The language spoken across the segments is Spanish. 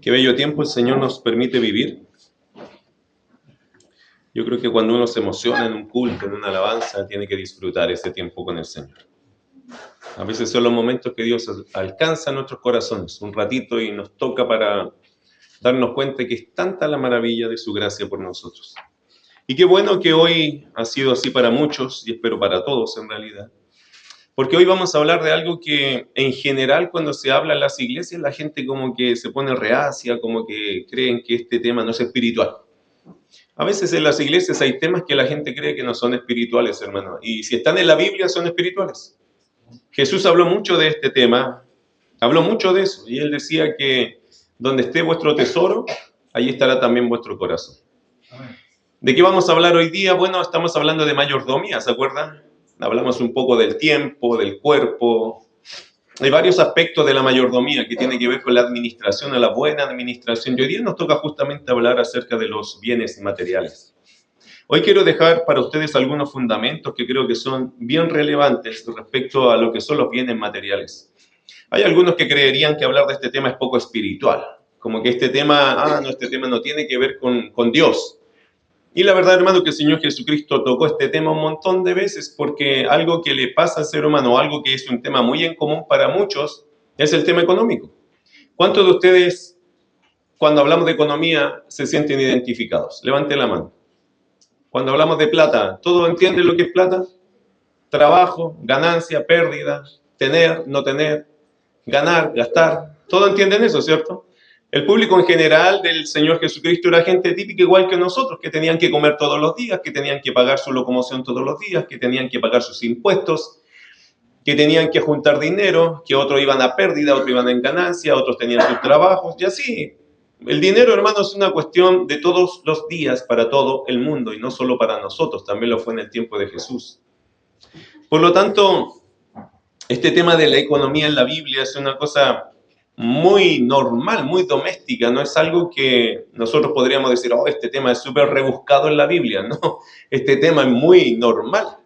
Qué bello tiempo el Señor nos permite vivir. Yo creo que cuando uno se emociona en un culto, en una alabanza, tiene que disfrutar ese tiempo con el Señor. A veces son los momentos que Dios alcanza nuestros corazones, un ratito, y nos toca para darnos cuenta que es tanta la maravilla de su gracia por nosotros. Y qué bueno que hoy ha sido así para muchos, y espero para todos en realidad. Porque hoy vamos a hablar de algo que en general cuando se habla en las iglesias la gente como que se pone reacia, como que creen que este tema no es espiritual. A veces en las iglesias hay temas que la gente cree que no son espirituales, hermano. Y si están en la Biblia son espirituales. Jesús habló mucho de este tema, habló mucho de eso. Y él decía que donde esté vuestro tesoro, allí estará también vuestro corazón. ¿De qué vamos a hablar hoy día? Bueno, estamos hablando de mayordomía, ¿se acuerdan? Hablamos un poco del tiempo, del cuerpo. Hay varios aspectos de la mayordomía que tienen que ver con la administración, a la buena administración. Y hoy día nos toca justamente hablar acerca de los bienes materiales. Hoy quiero dejar para ustedes algunos fundamentos que creo que son bien relevantes respecto a lo que son los bienes materiales. Hay algunos que creerían que hablar de este tema es poco espiritual, como que este tema no tiene que ver con Dios. Y la verdad, hermano, que el Señor Jesucristo tocó este tema un montón de veces porque algo que le pasa al ser humano, algo que es un tema muy en común para muchos, es el tema económico. ¿Cuántos de ustedes, cuando hablamos de economía, se sienten identificados? Levanten la mano. Cuando hablamos de plata, ¿todos entienden lo que es plata? Trabajo, ganancia, pérdida, tener, no tener, ganar, gastar. ¿Todos entienden eso, cierto? El público en general del Señor Jesucristo era gente típica igual que nosotros, que tenían que comer todos los días, que tenían que pagar su locomoción todos los días, que tenían que pagar sus impuestos, que tenían que juntar dinero, que otros iban a pérdida, otros iban en ganancia, otros tenían sus trabajos, y así. El dinero, hermano, es una cuestión de todos los días para todo el mundo, y no solo para nosotros, también lo fue en el tiempo de Jesús. Por lo tanto, este tema de la economía en la Biblia es una cosa muy normal, muy doméstica, no es algo que nosotros podríamos decir, oh, este tema es súper rebuscado en la Biblia, no, este tema es muy normal.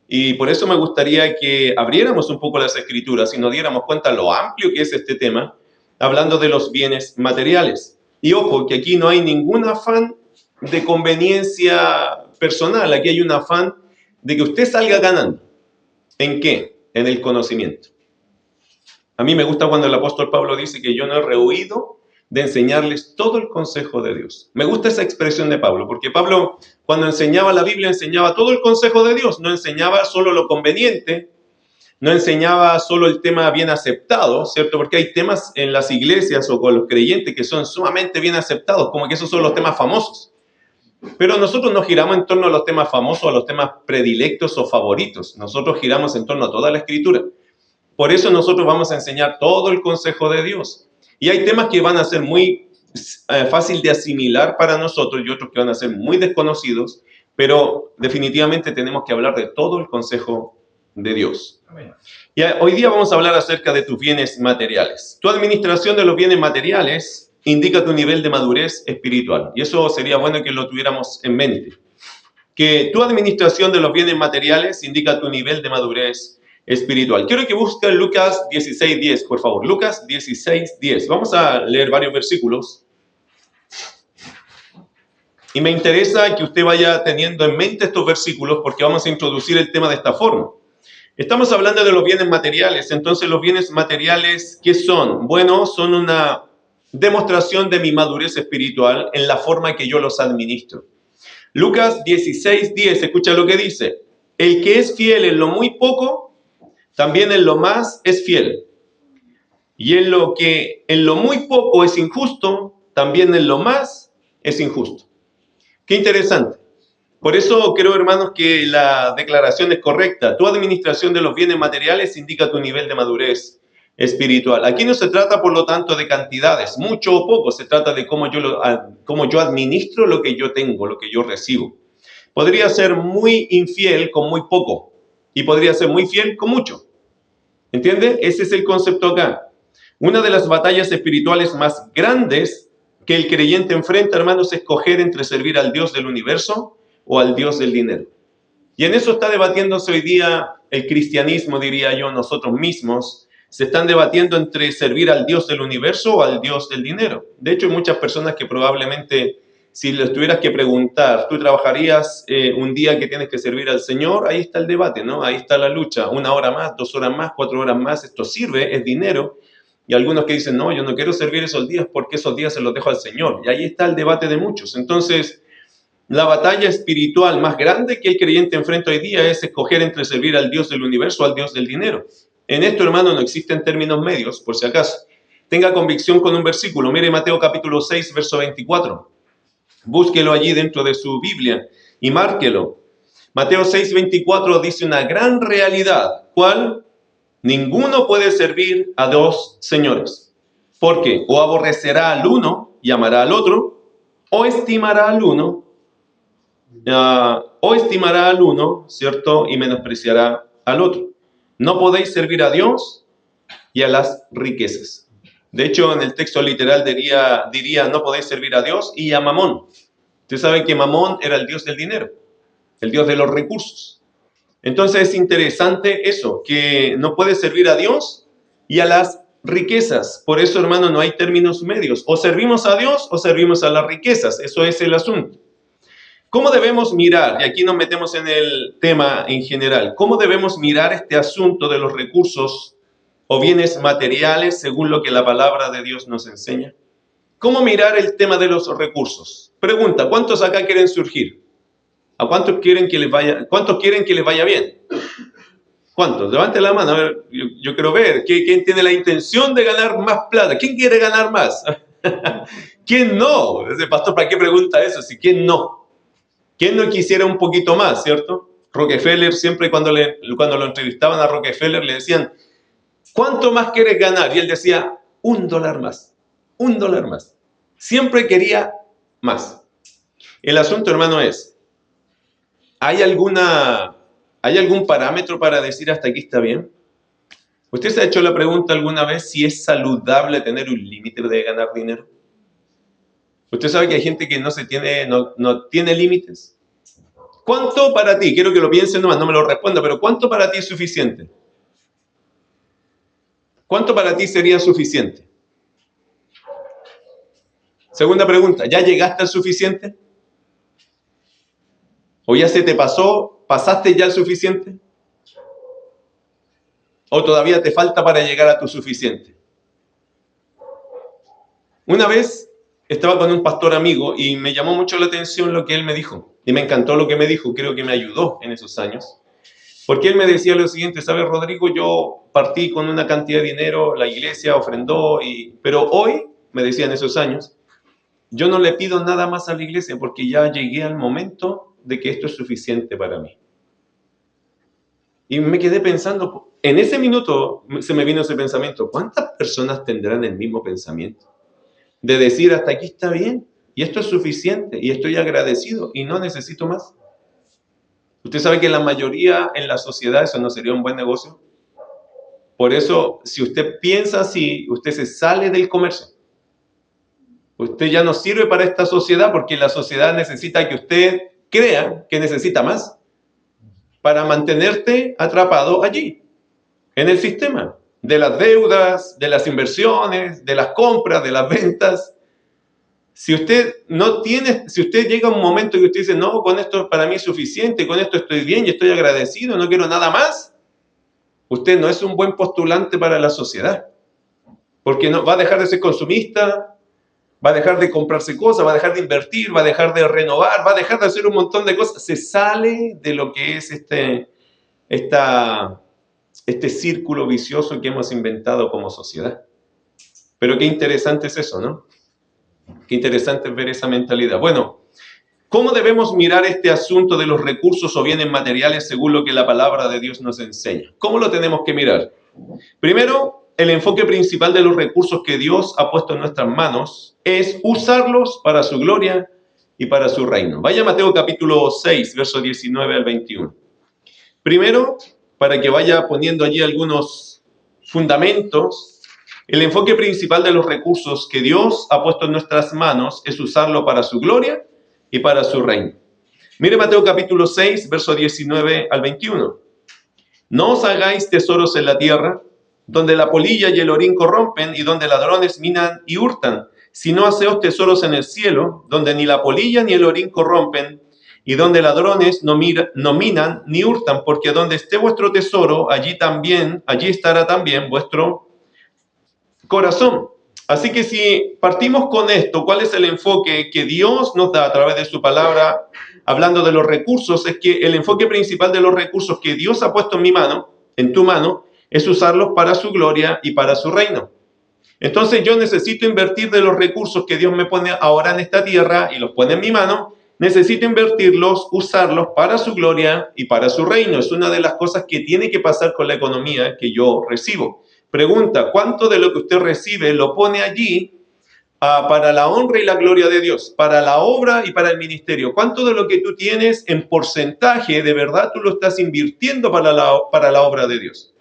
Y por eso me gustaría que abriéramos un poco las escrituras y nos diéramos cuenta lo amplio que es este tema, hablando de los bienes materiales. Y ojo, que aquí no hay ningún afán de conveniencia personal, aquí hay un afán de que usted salga ganando. ¿En qué? En el conocimiento. A mí me gusta cuando el apóstol Pablo dice que yo no he rehuido de enseñarles todo el consejo de Dios. Me gusta esa expresión de Pablo, porque Pablo cuando enseñaba la Biblia enseñaba todo el consejo de Dios, no enseñaba solo lo conveniente, no enseñaba solo el tema bien aceptado, ¿cierto? Porque hay temas en las iglesias o con los creyentes que son sumamente bien aceptados, como que esos son los temas famosos. Pero nosotros no giramos en torno a los temas famosos, a los temas predilectos o favoritos. Nosotros giramos en torno a toda la Escritura. Por eso nosotros vamos a enseñar todo el consejo de Dios. Y hay temas que van a ser muy fácil de asimilar para nosotros y otros que van a ser muy desconocidos, pero definitivamente tenemos que hablar de todo el consejo de Dios. Y hoy día vamos a hablar acerca de tus bienes materiales. Tu administración de los bienes materiales indica tu nivel de madurez espiritual. Y eso sería bueno que lo tuviéramos en mente. Que tu administración de los bienes materiales indica tu nivel de madurez espiritual. Quiero que busquen Lucas 16:10, por favor. Lucas 16:10. Vamos a leer varios versículos. Y me interesa que usted vaya teniendo en mente estos versículos porque vamos a introducir el tema de esta forma. Estamos hablando de los bienes materiales. Entonces, los bienes materiales, ¿qué son? Bueno, son una demostración de mi madurez espiritual en la forma que yo los administro. Lucas 16:10, escucha lo que dice. El que es fiel en lo muy poco, también en lo más es fiel. Y en lo muy poco es injusto, también en lo más es injusto. Qué interesante. Por eso creo, hermanos, que la declaración es correcta. Tu administración de los bienes materiales indica tu nivel de madurez espiritual. Aquí no se trata, por lo tanto, de cantidades, mucho o poco. Se trata de cómo yo administro lo que yo tengo, lo que yo recibo. Podría ser muy infiel con muy poco y podría ser muy fiel con mucho. ¿Entiende? Ese es el concepto acá. Una de las batallas espirituales más grandes que el creyente enfrenta, hermanos, es escoger entre servir al Dios del universo o al Dios del dinero. Y en eso está debatiéndose hoy día el cristianismo, diría yo, nosotros mismos, se están debatiendo entre servir al Dios del universo o al Dios del dinero. De hecho, hay muchas personas que probablemente, si les tuvieras que preguntar, ¿tú trabajarías un día que tienes que servir al Señor? Ahí está el debate, ¿no? Ahí está la lucha. 1 hora más, 2 horas más, 4 horas más, esto sirve, es dinero. Y algunos que dicen, no, yo no quiero servir esos días porque esos días se los dejo al Señor. Y ahí está el debate de muchos. Entonces, la batalla espiritual más grande que el creyente enfrenta hoy día es escoger entre servir al Dios del universo o al Dios del dinero. En esto, hermano, no existen términos medios, por si acaso. Tenga convicción con un versículo. Mire Mateo capítulo 6, verso 24. Búsquelo allí dentro de su Biblia y márquelo. Mateo 6, 24 dice una gran realidad. ¿Cuál? Ninguno puede servir a dos señores. ¿Por qué? O aborrecerá al uno y amará al otro, o estimará al uno, ¿cierto? Y menospreciará al otro. No podéis servir a Dios y a las riquezas. De hecho, en el texto literal diría no podéis servir a Dios y a Mamón. Ustedes saben que Mamón era el dios del dinero, el dios de los recursos. Entonces es interesante eso, que no puedes servir a Dios y a las riquezas. Por eso, hermano, no hay términos medios. O servimos a Dios o servimos a las riquezas. Eso es el asunto. ¿Cómo debemos mirar? Y aquí nos metemos en el tema en general. ¿Cómo debemos mirar este asunto de los recursos o bienes materiales según lo que la palabra de Dios nos enseña? ¿Cómo mirar el tema de los recursos? Pregunta, ¿cuántos acá quieren surgir? ¿A cuántos quieren que les vaya bien? ¿Cuántos? Levante la mano, a ver, yo quiero ver. ¿Quién tiene la intención de ganar más plata? ¿Quién quiere ganar más? ¿Quién no? Ese pastor, ¿para qué pregunta eso? Si ¿quién no? ¿Quién no quisiera un poquito más, cierto? Rockefeller, siempre cuando lo entrevistaban a Rockefeller, le decían, ¿cuánto más quieres ganar? Y él decía, $1 más, $1 más. Siempre quería más. El asunto, hermano, es, ¿hay algún parámetro para decir hasta aquí está bien? ¿Usted se ha hecho la pregunta alguna vez si es saludable tener un límite de ganar dinero? Usted sabe que hay gente que no tiene límites. ¿Cuánto para ti? Quiero que lo piensen nomás, no me lo responda, pero ¿cuánto para ti es suficiente? ¿Cuánto para ti sería suficiente? Segunda pregunta, ¿ya llegaste al suficiente? ¿O ya se te pasó? ¿Pasaste ya al suficiente? ¿O todavía te falta para llegar a tu suficiente? Una vez estaba con un pastor amigo y me llamó mucho la atención lo que él me dijo. Y me encantó lo que me dijo, creo que me ayudó en esos años. Porque él me decía lo siguiente, ¿sabes, Rodrigo? Yo partí con una cantidad de dinero, la iglesia ofrendó, pero hoy, me decía en esos años, yo no le pido nada más a la iglesia porque ya llegué al momento de que esto es suficiente para mí. Y me quedé pensando, en ese minuto se me vino ese pensamiento, ¿cuántas personas tendrán el mismo pensamiento? De decir, hasta aquí está bien, y esto es suficiente, y estoy agradecido, y no necesito más. Usted sabe que la mayoría en la sociedad eso no sería un buen negocio. Por eso, si usted piensa así, usted se sale del comercio. Usted ya no sirve para esta sociedad porque la sociedad necesita que usted crea que necesita más para mantenerte atrapado allí, en el sistema, de las deudas, de las inversiones, de las compras, de las ventas. Si usted llega a un momento que usted dice, no, con esto para mí es suficiente, con esto estoy bien y estoy agradecido, no quiero nada más, usted no es un buen postulante para la sociedad. Porque no, va a dejar de ser consumista, va a dejar de comprarse cosas, va a dejar de invertir, va a dejar de renovar, va a dejar de hacer un montón de cosas. Se sale de lo que es este círculo vicioso que hemos inventado como sociedad. Pero qué interesante es eso, ¿no? Qué interesante es ver esa mentalidad. Bueno, ¿cómo debemos mirar este asunto de los recursos o bienes materiales según lo que la palabra de Dios nos enseña? ¿Cómo lo tenemos que mirar? Primero, el enfoque principal de los recursos que Dios ha puesto en nuestras manos es usarlos para su gloria y para su reino. Vaya a Mateo capítulo 6, versos 19 al 21. Primero, para que vaya poniendo allí algunos fundamentos, el enfoque principal de los recursos que Dios ha puesto en nuestras manos es usarlo para su gloria y para su reino. Mire Mateo capítulo 6, verso 19 al 21. No os hagáis tesoros en la tierra, donde la polilla y el orín corrompen y donde ladrones minan y hurtan, sino haceos tesoros en el cielo, donde ni la polilla ni el orín corrompen y donde ladrones no minan ni hurtan, porque donde esté vuestro tesoro, allí estará también vuestro corazón. Así que si partimos con esto, ¿cuál es el enfoque que Dios nos da a través de su palabra, hablando de los recursos? Es que el enfoque principal de los recursos que Dios ha puesto en mi mano, en tu mano, es usarlos para su gloria y para su reino. Entonces yo necesito invertir de los recursos que Dios me pone ahora en esta tierra y los pone en mi mano, necesito invertirlos, usarlos para su gloria y para su reino. Es una de las cosas que tiene que pasar con la economía que yo recibo. Pregunta, ¿cuánto de lo que usted recibe lo pone allí para la honra y la gloria de Dios, para la obra y para el ministerio? ¿Cuánto de lo que tú tienes en porcentaje de verdad tú lo estás invirtiendo para la obra de Dios?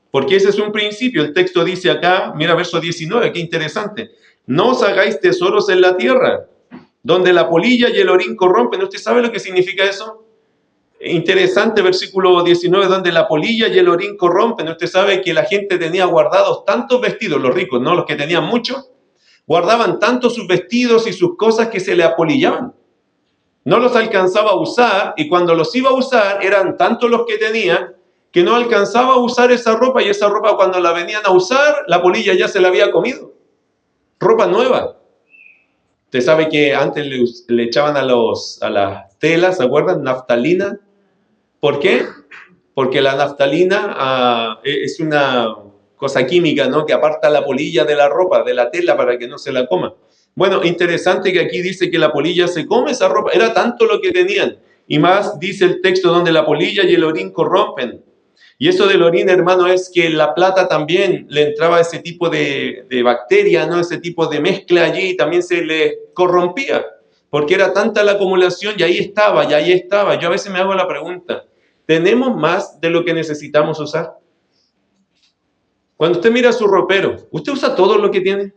Porque ese es un principio. El texto dice acá, mira verso 19, qué interesante. No os hagáis tesoros en la tierra, donde la polilla y el orín corrompen. ¿Usted sabe lo que significa eso? Interesante versículo 19, donde la polilla y el orín corrompen. Usted sabe que la gente tenía guardados tantos vestidos, los ricos, ¿no? Los que tenían mucho, guardaban tanto sus vestidos y sus cosas que se le apolillaban. No los alcanzaba a usar y cuando los iba a usar eran tantos los que tenían que no alcanzaba a usar esa ropa y esa ropa cuando la venían a usar, la polilla ya se la había comido. Ropa nueva. Usted sabe que antes le echaban a las telas, ¿se acuerdan? Naftalina. ¿Por qué? Porque la naftalina es una cosa química, ¿no? Que aparta la polilla de la ropa, de la tela, para que no se la coma. Bueno, interesante que aquí dice que la polilla se come esa ropa. Era tanto lo que tenían. Y más dice el texto donde la polilla y el orín corrompen. Y eso del orín, hermano, es que la plata también le entraba ese tipo de bacteria, ¿no? Ese tipo de mezcla allí y también se le corrompía. Porque era tanta la acumulación y ahí estaba, y ahí estaba. Yo a veces me hago la pregunta, ¿tenemos más de lo que necesitamos usar? Cuando usted mira su ropero, ¿usted usa todo lo que tiene?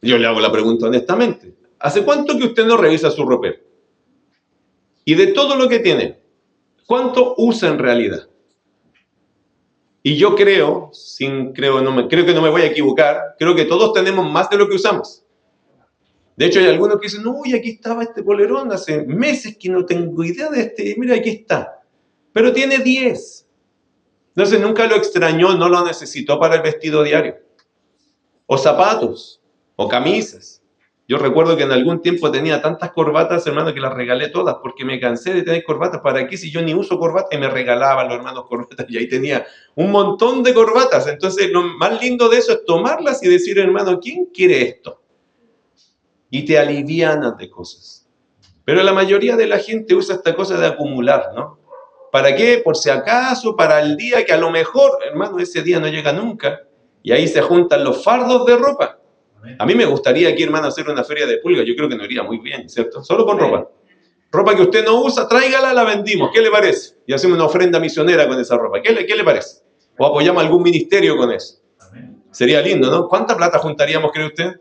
Yo le hago la pregunta honestamente. ¿Hace cuánto que usted no revisa su ropero? Y de todo lo que tiene, ¿cuánto usa en realidad? Y yo creo que no me voy a equivocar, creo que todos tenemos más de lo que usamos. De hecho, hay algunos que dicen, uy, aquí estaba este polerón, hace meses que no tengo idea de este, mira, aquí está. Pero tiene 10. Entonces nunca lo extrañó, no lo necesitó para el vestido diario. O zapatos, o camisas. Yo recuerdo que en algún tiempo tenía tantas corbatas, hermano, que las regalé todas, porque me cansé de tener corbatas. ¿Para qué si yo ni uso corbata? Y me regalaban los hermanos corbatas, y ahí tenía un montón de corbatas. Entonces lo más lindo de eso es tomarlas y decir, hermano, ¿quién quiere esto? Y te alivianas de cosas. Pero la mayoría de la gente usa esta cosa de acumular, ¿no? ¿Para qué? Por si acaso, para el día que a lo mejor, hermano, ese día no llega nunca. Y ahí se juntan los fardos de ropa. A mí me gustaría aquí, hermano, hacer una feria de pulgas. Yo creo que nos iría muy bien, ¿cierto? Solo con ropa. Ropa que usted no usa, tráigala, la vendimos. ¿Qué le parece? Y hacemos una ofrenda misionera con esa ropa. ¿Qué le parece? O apoyamos a algún ministerio con eso. Sería lindo, ¿no? ¿Cuánta plata juntaríamos, cree usted?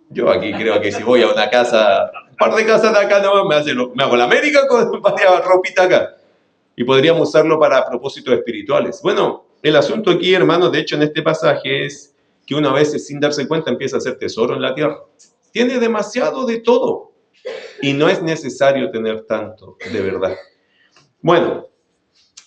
Yo aquí creo que si voy a una casa, un par de casas de acá, no, me hago la América con varias ropita acá. Y podríamos usarlo para propósitos espirituales. Bueno, el asunto aquí, hermanos, de hecho en este pasaje es que uno a veces sin darse cuenta empieza a hacer tesoro en la tierra. Tiene demasiado de todo y no es necesario tener tanto, de verdad. Bueno,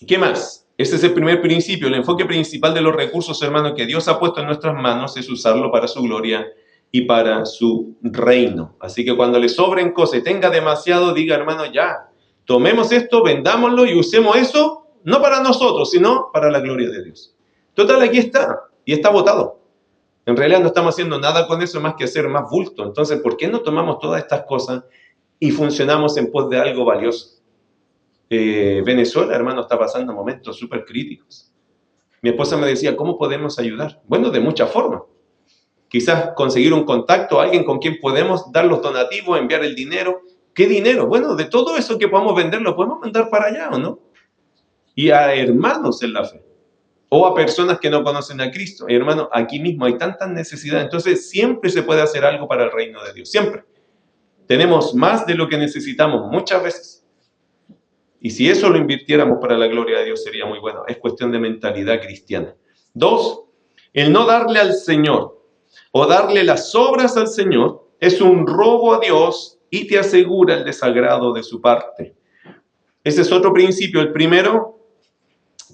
¿qué más? Ese es el primer principio. El enfoque principal de los recursos, hermanos, que Dios ha puesto en nuestras manos es usarlo para su gloria y para su reino. Así que cuando le sobren cosas y tenga demasiado, diga, hermano, ya, tomemos esto, vendámoslo y usemos eso, no para nosotros, sino para la gloria de Dios. Total, aquí está, y está botado. En realidad no estamos haciendo nada con eso más que hacer más bulto. Entonces, ¿por qué no tomamos todas estas cosas y funcionamos en pos de algo valioso? Venezuela, hermano, está pasando momentos súper críticos. Mi esposa me decía, ¿cómo podemos ayudar? Bueno, de muchas formas. Quizás conseguir un contacto, alguien con quien podemos dar los donativos, enviar el dinero. ¿Qué dinero? Bueno, de todo eso que podamos vender, lo podemos mandar para allá, ¿o no? Y a hermanos en la fe. O a personas que no conocen a Cristo. Y hermano, aquí mismo hay tantas necesidades. Entonces, siempre se puede hacer algo para el reino de Dios. Siempre. Tenemos más de lo que necesitamos muchas veces. Y si eso lo invirtiéramos para la gloria de Dios sería muy bueno. Es cuestión de mentalidad cristiana. 2, el no darle al Señor o darle las obras al Señor es un robo a Dios y te asegura el desagrado de su parte. Ese es otro principio. El primero,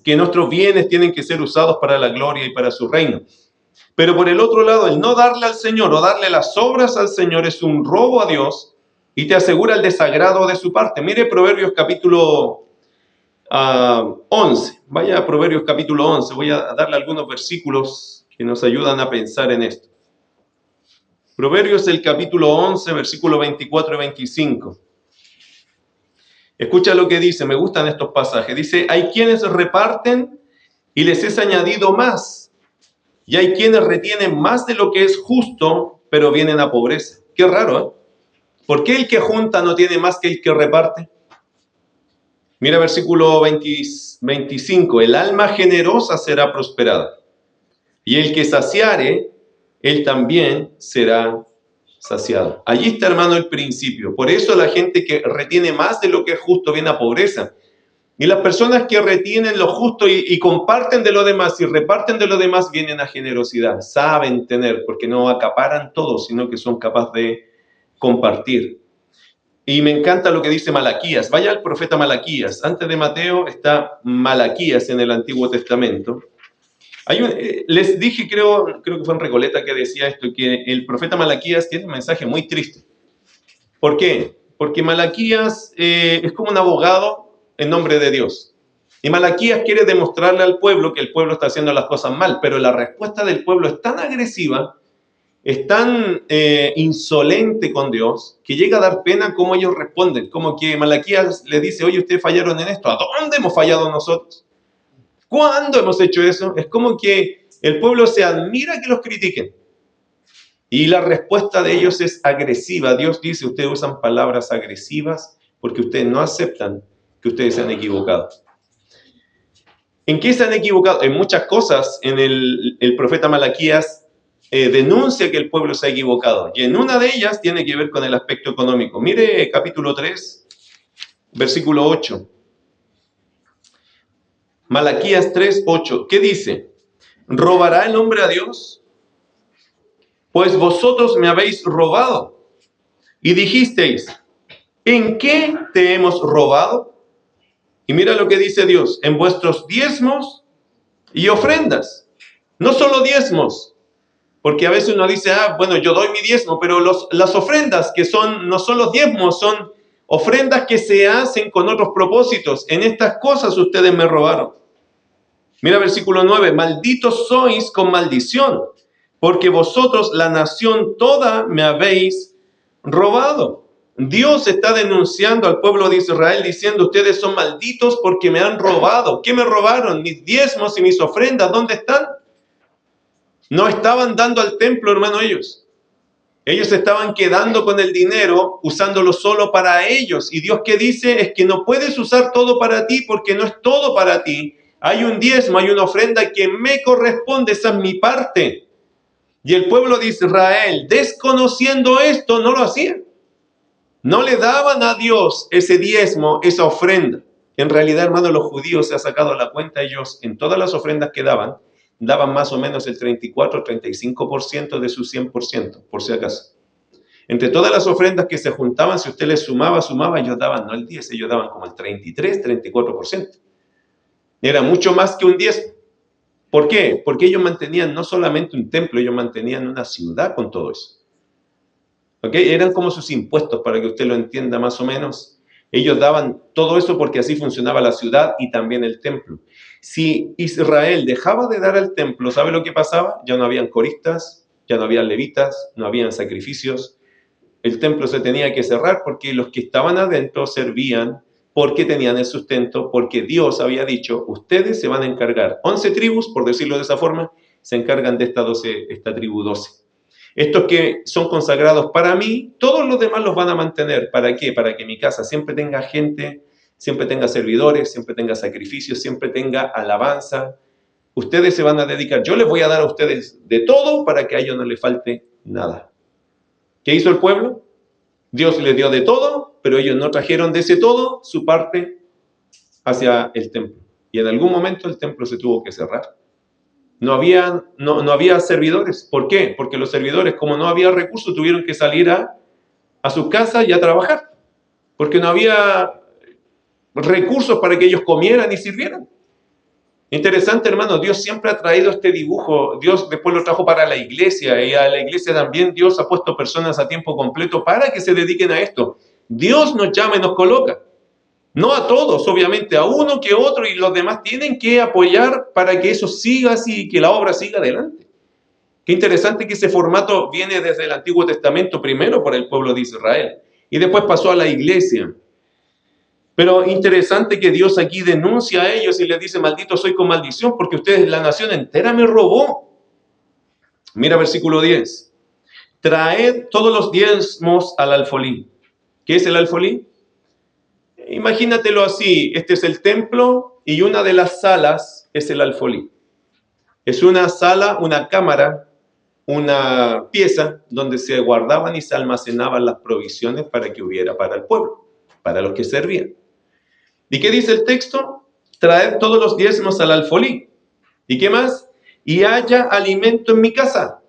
que nuestros bienes tienen que ser usados para la gloria y para su reino. Pero por el otro lado, el no darle al Señor o darle las obras al Señor es un robo a Dios y te asegura el desagrado de su parte. Mire Proverbios capítulo 11. Vaya a Proverbios capítulo 11. Voy a darle algunos versículos que nos ayudan a pensar en esto. Proverbios el capítulo 11, versículo 24 y 25. Escucha lo que dice, me gustan estos pasajes. Dice, hay quienes reparten y les es añadido más. Y hay quienes retienen más de lo que es justo, pero vienen a pobreza. Qué raro, ¿eh? ¿Por qué el que junta no tiene más que el que reparte? Mira versículo 25. El alma generosa será prosperada. Y el que saciare, él también será saciado. Allí está, hermano, el principio. Por eso la gente que retiene más de lo que es justo viene a pobreza. Y las personas que retienen lo justo y comparten de lo demás y reparten de lo demás vienen a generosidad. Saben tener, porque no acaparan todo, sino que son capaces de compartir. Y me encanta lo que dice Malaquías. Vaya al profeta Malaquías. Antes de Mateo está Malaquías en el Antiguo Testamento. Les dije, creo que fue en Recoleta que decía esto, que el profeta Malaquías tiene un mensaje muy triste. ¿Por qué? Porque Malaquías es como un abogado en nombre de Dios. Y Malaquías quiere demostrarle al pueblo que el pueblo está haciendo las cosas mal, pero la respuesta del pueblo es tan agresiva, es tan insolente con Dios, que llega a dar pena cómo ellos responden. Como que Malaquías le dice, oye, ustedes fallaron en esto. ¿A dónde hemos fallado nosotros? ¿Cuándo hemos hecho eso? Es como que el pueblo se admira que los critiquen. Y la respuesta de ellos es agresiva. Dios dice, ustedes usan palabras agresivas porque ustedes no aceptan que ustedes se han equivocado. ¿En qué se han equivocado? En muchas cosas. En el profeta Malaquías denuncia que el pueblo se ha equivocado. Y en una de ellas tiene que ver con el aspecto económico. Mire capítulo 3, versículo 8. Malaquías 3:8, ¿qué dice? ¿Robará el hombre a Dios? Pues vosotros me habéis robado. Y dijisteis, ¿en qué te hemos robado? Y mira lo que dice Dios, en vuestros diezmos y ofrendas. No solo diezmos, porque a veces uno dice, bueno, yo doy mi diezmo, pero las ofrendas que no son los diezmos, son ofrendas que se hacen con otros propósitos. En estas cosas ustedes me robaron. Mira versículo 9, malditos sois con maldición, porque vosotros, la nación toda, me habéis robado. Dios está denunciando al pueblo de Israel diciendo, ustedes son malditos porque me han robado. ¿Qué me robaron? Mis diezmos y mis ofrendas, ¿dónde están? No estaban dando al templo, hermano, ellos. Ellos estaban quedando con el dinero, usándolo solo para ellos. Y Dios, ¿qué dice? Es que no puedes usar todo para ti porque no es todo para ti. Hay un diezmo, hay una ofrenda que me corresponde, esa es mi parte. Y el pueblo de Israel, desconociendo esto, no lo hacían. No le daban a Dios ese diezmo, esa ofrenda. En realidad, hermano, los judíos se han sacado la cuenta, ellos en todas las ofrendas que daban más o menos el 34-35% de su 100%, por si acaso. Entre todas las ofrendas que se juntaban, si usted les sumaba, ellos daban no el 10, ellos daban como el 33-34%. Era mucho más que un 10. ¿Por qué? Porque ellos mantenían no solamente un templo, ellos mantenían una ciudad con todo eso. ¿Okay? Eran como sus impuestos, para que usted lo entienda más o menos. Ellos daban todo eso porque así funcionaba la ciudad y también el templo. Si Israel dejaba de dar al templo, ¿sabe lo que pasaba? Ya no habían coristas, ya no habían levitas, no habían sacrificios. El templo se tenía que cerrar porque los que estaban adentro servían porque tenían el sustento, porque Dios había dicho, ustedes se van a encargar. 11 tribus, por decirlo de esa forma, se encargan de esta tribu 12. Estos que son consagrados para mí, todos los demás los van a mantener. ¿Para qué? Para que mi casa siempre tenga gente, siempre tenga servidores, siempre tenga sacrificios, siempre tenga alabanza. Ustedes se van a dedicar. Yo les voy a dar a ustedes de todo para que a ellos no les falte nada. ¿Qué hizo el pueblo? Dios les dio de todo, pero ellos no trajeron de ese todo su parte hacia el templo. Y en algún momento el templo se tuvo que cerrar. No había servidores. ¿Por qué? Porque los servidores, como no había recursos, tuvieron que salir a sus casas y a trabajar. Porque no había recursos para que ellos comieran y sirvieran. Interesante, hermano, Dios siempre ha traído este dibujo. Dios después lo trajo para la iglesia, y a la iglesia también Dios ha puesto personas a tiempo completo para que se dediquen a esto. Dios nos llama y nos coloca. No a todos, obviamente, a uno que otro, y los demás tienen que apoyar para que eso siga así, que la obra siga adelante. Qué interesante que ese formato viene desde el Antiguo Testamento, primero por el pueblo de Israel, y después pasó a la iglesia. Pero interesante que Dios aquí denuncia a ellos y les dice: maldito soy con maldición, porque ustedes, la nación entera me robó. Mira versículo 10. Traed todos los diezmos al alfolí. ¿Qué es el alfolí? Imagínatelo así: este es el templo y una de las salas es el alfolí. Es una sala, una cámara, una pieza donde se guardaban y se almacenaban las provisiones para que hubiera para el pueblo, para los que servían. ¿Y qué dice el texto? Traed todos los diezmos al alfolí. ¿Y qué más? Y haya alimento en mi casa.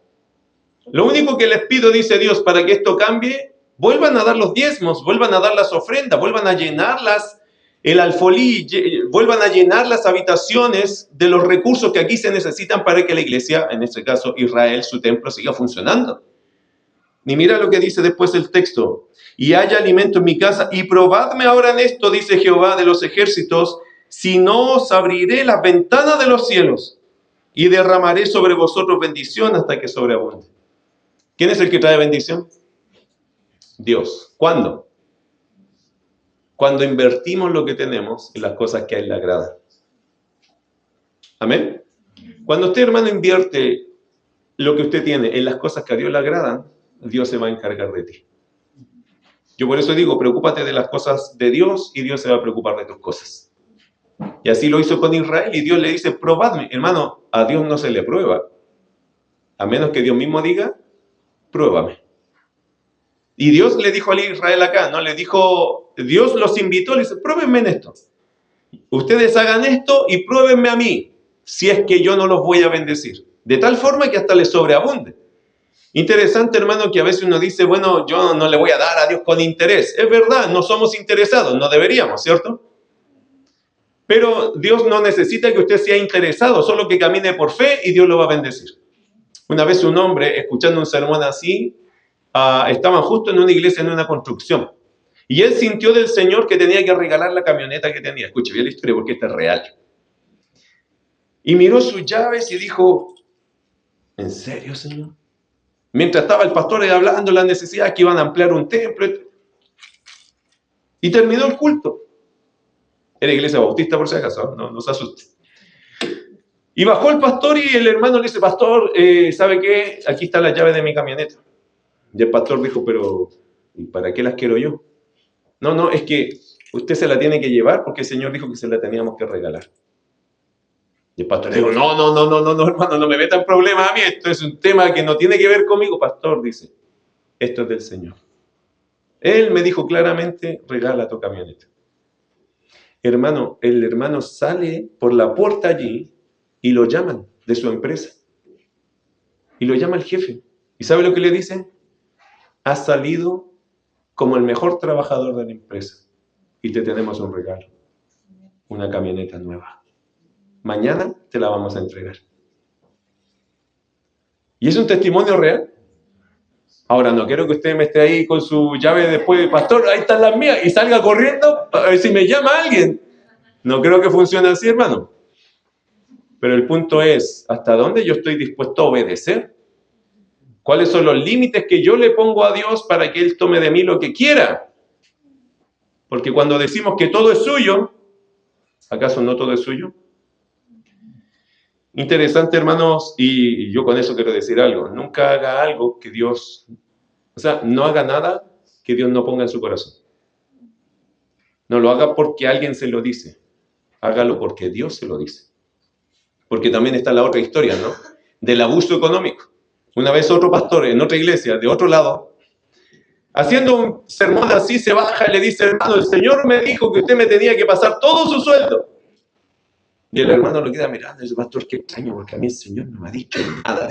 Lo único que les pido, dice Dios, para que esto cambie: vuelvan a dar los diezmos, vuelvan a dar las ofrendas, vuelvan a llenarlas, el alfolí, vuelvan a llenar las habitaciones de los recursos que aquí se necesitan para que la iglesia, en este caso Israel, su templo, siga funcionando. Y mira lo que dice después el texto: y haya alimento en mi casa, y probadme ahora en esto, dice Jehová de los ejércitos, si no os abriré las ventanas de los cielos y derramaré sobre vosotros bendición hasta que sobreabunde. ¿Quién es el que trae bendición? Dios. ¿Cuándo? Cuando invertimos lo que tenemos en las cosas que a Él le agradan. Amén. Cuando usted, hermano, invierte lo que usted tiene en las cosas que a Dios le agradan, Dios se va a encargar de ti. Yo por eso digo: preocúpate de las cosas de Dios y Dios se va a preocupar de tus cosas. Y así lo hizo con Israel, y Dios le dice: probadme. Hermano, a Dios no se le prueba, a menos que Dios mismo diga: pruébame. Y Dios le dijo a Israel acá, no le dijo, Dios los invitó, le dice: pruébenme en esto. Ustedes hagan esto y pruébenme a mí, si es que yo no los voy a bendecir. De tal forma que hasta les sobreabunde. Interesante, hermano, que a veces uno dice: bueno, yo no le voy a dar a Dios con interés. Es verdad, no somos interesados, no deberíamos, ¿cierto? Pero Dios no necesita que usted sea interesado, solo que camine por fe y Dios lo va a bendecir. Una vez un hombre, escuchando un sermón así, estaban justo en una iglesia, en una construcción. Y él sintió del Señor que tenía que regalar la camioneta que tenía. Escuche bien la historia porque esta es real. Y miró sus llaves y dijo: ¿en serio, Señor? Mientras estaba el pastor ahí hablando de las necesidades que iban a ampliar un templo. Y terminó el culto. Era iglesia bautista, por si acaso, no se asuste. Y bajó el pastor y el hermano le dice: pastor, ¿sabe qué? Aquí está la llave de mi camioneta. Y el pastor dijo: pero ¿y para qué las quiero yo? No, es que usted se la tiene que llevar porque el Señor dijo que se la teníamos que regalar. Y el pastor dijo: no, hermano, no me meta en problemas a mí, esto es un tema que no tiene que ver conmigo. Pastor, dice, esto es del Señor. Él me dijo claramente: regala tu camioneta. Hermano, el hermano sale por la puerta allí y lo llaman de su empresa. Y lo llama el jefe. ¿Y sabe lo que le dicen? Has salido como el mejor trabajador de la empresa y te tenemos un regalo, una camioneta nueva. Mañana te la vamos a entregar. ¿Y es un testimonio real? Ahora, no quiero que usted me esté ahí con su llave después: pastor, ahí están las mías, y salga corriendo a ver si me llama alguien. No creo que funcione así, hermano. Pero el punto es: ¿hasta dónde yo estoy dispuesto a obedecer? ¿Cuáles son los límites que yo le pongo a Dios para que Él tome de mí lo que quiera? Porque cuando decimos que todo es suyo, ¿acaso no todo es suyo? Interesante, hermanos, y yo con eso quiero decir algo. Nunca haga algo que Dios... no haga nada que Dios no ponga en su corazón. No lo haga porque alguien se lo dice. Hágalo porque Dios se lo dice. Porque también está la otra historia, ¿no? Del abuso económico. Una vez otro pastor en otra iglesia, de otro lado, Haciendo un sermón así, se baja y le dice, hermano, el Señor me dijo que usted me tenía que pasar todo su sueldo. Y el hermano lo queda mirando y dice, pastor, qué extraño, porque a mí el Señor no me ha dicho nada.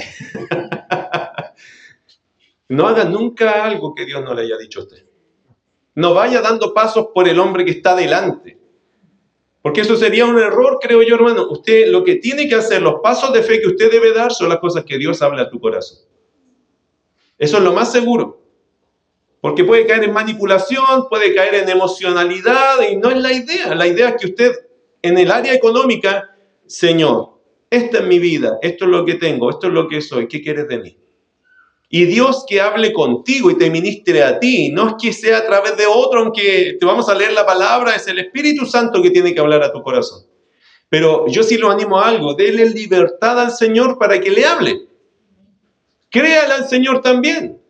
No haga nunca algo que Dios no le haya dicho a usted. No vaya dando pasos por el hombre que está delante. Porque eso sería un error, creo yo, hermano. Usted lo que tiene que hacer, los pasos de fe que usted debe dar, son las cosas que Dios habla a tu corazón. Eso es lo más seguro. Porque puede caer en manipulación, puede caer en emocionalidad, y no es la idea. La idea es que usted, en el área económica, Señor, esta es mi vida, esto es lo que tengo, esto es lo que soy, ¿qué quieres de mí? Y Dios que hable contigo y te ministre a ti, no es que sea a través de otro, aunque te vamos a leer la palabra, es el Espíritu Santo que tiene que hablar a tu corazón. Pero yo sí lo animo a algo, déle libertad al Señor para que le hable. Créale al Señor también.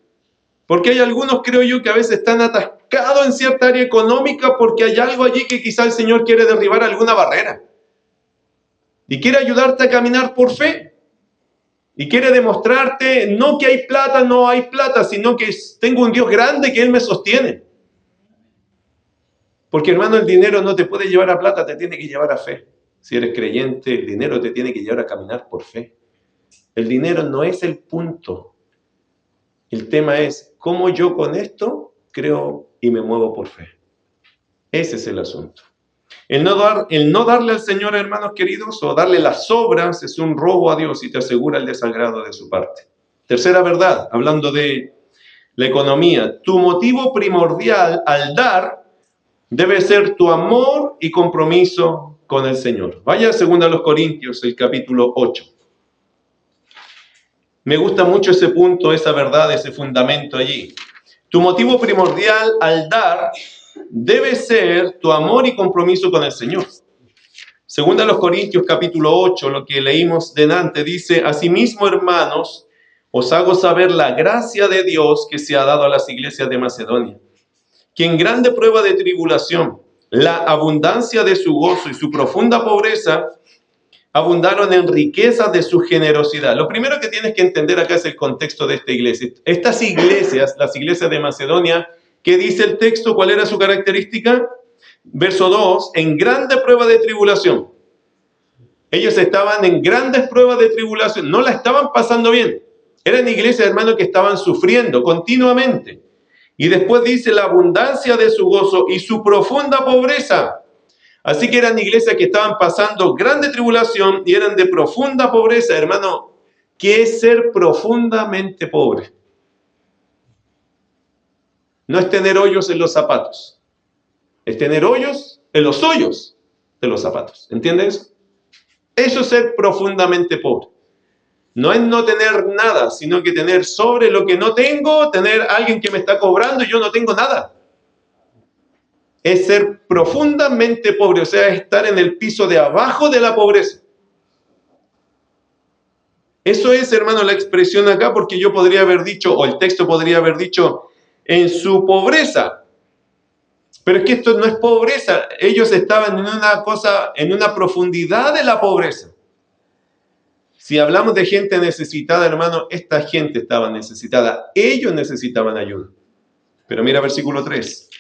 Porque hay algunos, creo yo, que a veces están atascados en cierta área económica porque hay algo allí que quizá el Señor quiere derribar alguna barrera. Y quiere ayudarte a caminar por fe. Y quiere demostrarte no que hay plata, no hay plata, sino que tengo un Dios grande que Él me sostiene. Porque, hermano, el dinero no te puede llevar a plata, te tiene que llevar a fe. Si eres creyente, el dinero te tiene que llevar a caminar por fe. El dinero no es el punto. El tema es cómo yo con esto creo y me muevo por fe. Ese es el asunto. El no darle al Señor, hermanos queridos, o darle las obras es un robo a Dios y te asegura el desagrado de su parte. Tercera verdad, hablando de la economía. Tu motivo primordial al dar debe ser tu amor y compromiso con el Señor. Vaya a 2 Corintios, el capítulo 8. Me gusta mucho ese punto, esa verdad, ese fundamento allí. Tu motivo primordial al dar debe ser tu amor y compromiso con el Señor. 2 Corintios capítulo 8, lo que leímos delante, dice, asimismo, hermanos, os hago saber la gracia de Dios que se ha dado a las iglesias de Macedonia, que en grande prueba de tribulación, la abundancia de su gozo y su profunda pobreza, abundaron en riquezas de su generosidad. Lo primero que tienes que entender acá es el contexto de esta iglesia. Estas iglesias, las iglesias de Macedonia, ¿qué dice el texto? ¿Cuál era su característica? Verso 2, en grande prueba de tribulación. Ellos estaban en grandes pruebas de tribulación, no la estaban pasando bien. Eran iglesias, hermanos, que estaban sufriendo continuamente. Y después dice la abundancia de su gozo y su profunda pobreza. Así que eran iglesias que estaban pasando grande tribulación y eran de profunda pobreza. Hermano, ¿qué es ser profundamente pobre? No es tener hoyos en los zapatos. Es tener hoyos en los hoyos de los zapatos. ¿Entiendes? Eso es ser profundamente pobre. No es no tener nada, sino que tener sobre lo que no tengo, tener alguien que me está cobrando y yo no tengo nada. Es ser profundamente pobre, o sea, estar en el piso de abajo de la pobreza. Eso es, hermano, la expresión acá, porque yo podría haber dicho, o el texto podría haber dicho, en su pobreza. Pero es que esto no es pobreza. Ellos estaban en una profundidad de la pobreza. Si hablamos de gente necesitada, hermano, esta gente estaba necesitada. Ellos necesitaban ayuda. Pero mira versículo 3.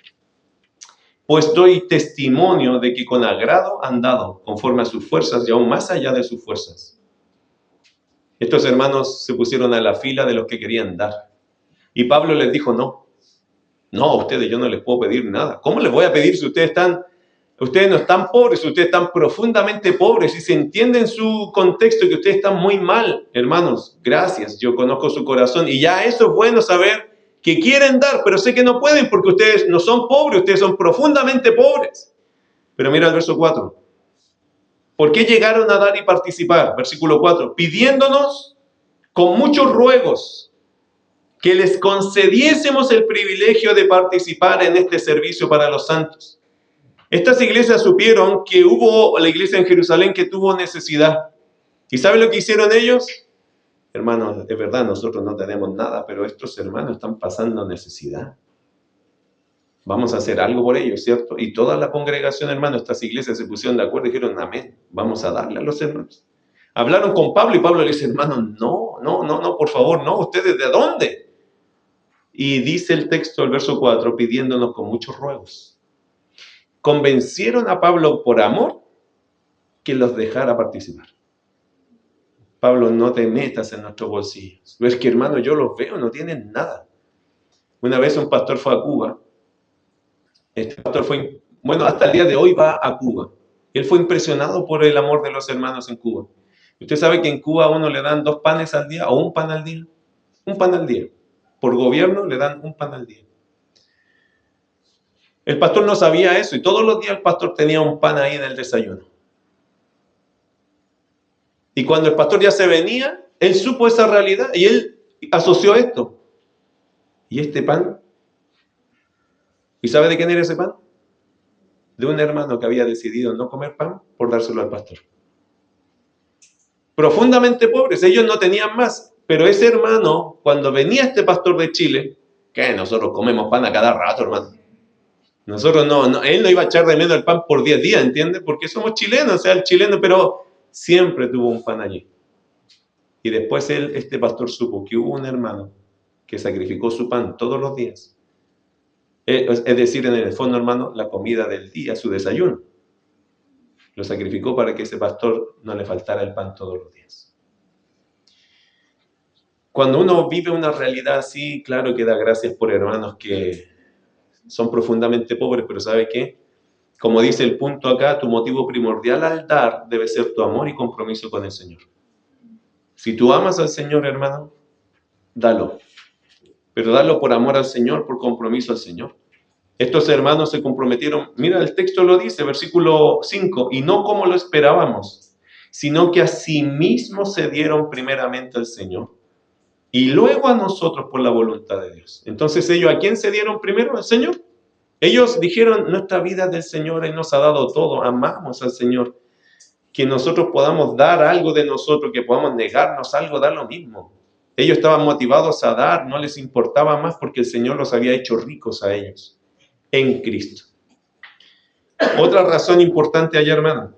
Pues doy testimonio de que con agrado han dado, conforme a sus fuerzas y aún más allá de sus fuerzas. Estos hermanos se pusieron a la fila de los que querían dar. Y Pablo les dijo, no, a ustedes yo no les puedo pedir nada. ¿Cómo les voy a pedir si ustedes no están pobres, ustedes están profundamente pobres y se entiende en su contexto que ustedes están muy mal? Hermanos, gracias, yo conozco su corazón y ya eso es bueno saber que quieren dar, pero sé que no pueden porque ustedes no son pobres, ustedes son profundamente pobres. Pero mira el verso 4. ¿Por qué llegaron a dar y participar? Versículo 4. Pidiéndonos con muchos ruegos que les concediésemos el privilegio de participar en este servicio para los santos. Estas iglesias supieron que hubo la iglesia en Jerusalén que tuvo necesidad. ¿Y saben lo que hicieron ellos? Hermanos, es verdad, nosotros no tenemos nada, pero estos hermanos están pasando necesidad. Vamos a hacer algo por ellos, ¿cierto? Y toda la congregación, hermanos, estas iglesias se pusieron de acuerdo y dijeron, amén, vamos a darle a los hermanos. Hablaron con Pablo y Pablo le dice, hermano, no, por favor, no, ¿ustedes de dónde? Y dice el texto, el verso 4, pidiéndonos con muchos ruegos. Convencieron a Pablo por amor que los dejara participar. Pablo, no te metas en nuestros bolsillos. Es que, hermano, yo los veo, no tienen nada. Una vez un pastor fue a Cuba. Este pastor fue, bueno, hasta el día de hoy va a Cuba. Él fue impresionado por el amor de los hermanos en Cuba. Usted sabe que en Cuba a uno le dan 2 panes al día o un pan al día. Un pan al día. Por gobierno le dan un pan al día. El pastor no sabía eso y todos los días el pastor tenía un pan ahí en el desayuno. Y cuando el pastor ya se venía, él supo esa realidad y él asoció esto. ¿Y este pan? ¿Y sabe de quién era ese pan? De un hermano que había decidido no comer pan por dárselo al pastor. Profundamente pobres, ellos no tenían más. Pero ese hermano, cuando venía este pastor de Chile, que nosotros comemos pan a cada rato, hermano. Nosotros no, él no iba a echar de menos el pan por 10 días, ¿entiendes? Porque somos chilenos, o sea, el chileno, pero siempre tuvo un pan allí. Y después este pastor supo que hubo un hermano que sacrificó su pan todos los días. Es decir, en el fondo, hermano, la comida del día, su desayuno. Lo sacrificó para que ese pastor no le faltara el pan todos los días. Cuando uno vive una realidad así, claro que da gracias por hermanos que son profundamente pobres, pero ¿sabe qué? Como dice el punto acá, tu motivo primordial al dar debe ser tu amor y compromiso con el Señor. Si tú amas al Señor, hermano, dalo. Pero dalo por amor al Señor, por compromiso al Señor. Estos hermanos se comprometieron, mira, el texto lo dice, versículo 5, y no como lo esperábamos, sino que a sí mismos se dieron primeramente al Señor y luego a nosotros por la voluntad de Dios. Entonces ellos, ¿a quién se dieron primero? Al Señor. Ellos dijeron, nuestra vida es del Señor, Él nos ha dado todo, amamos al Señor. Que nosotros podamos dar algo de nosotros, que podamos negarnos algo, da lo mismo. Ellos estaban motivados a dar, no les importaba más porque el Señor los había hecho ricos a ellos, en Cristo. Otra razón importante allá, hermano.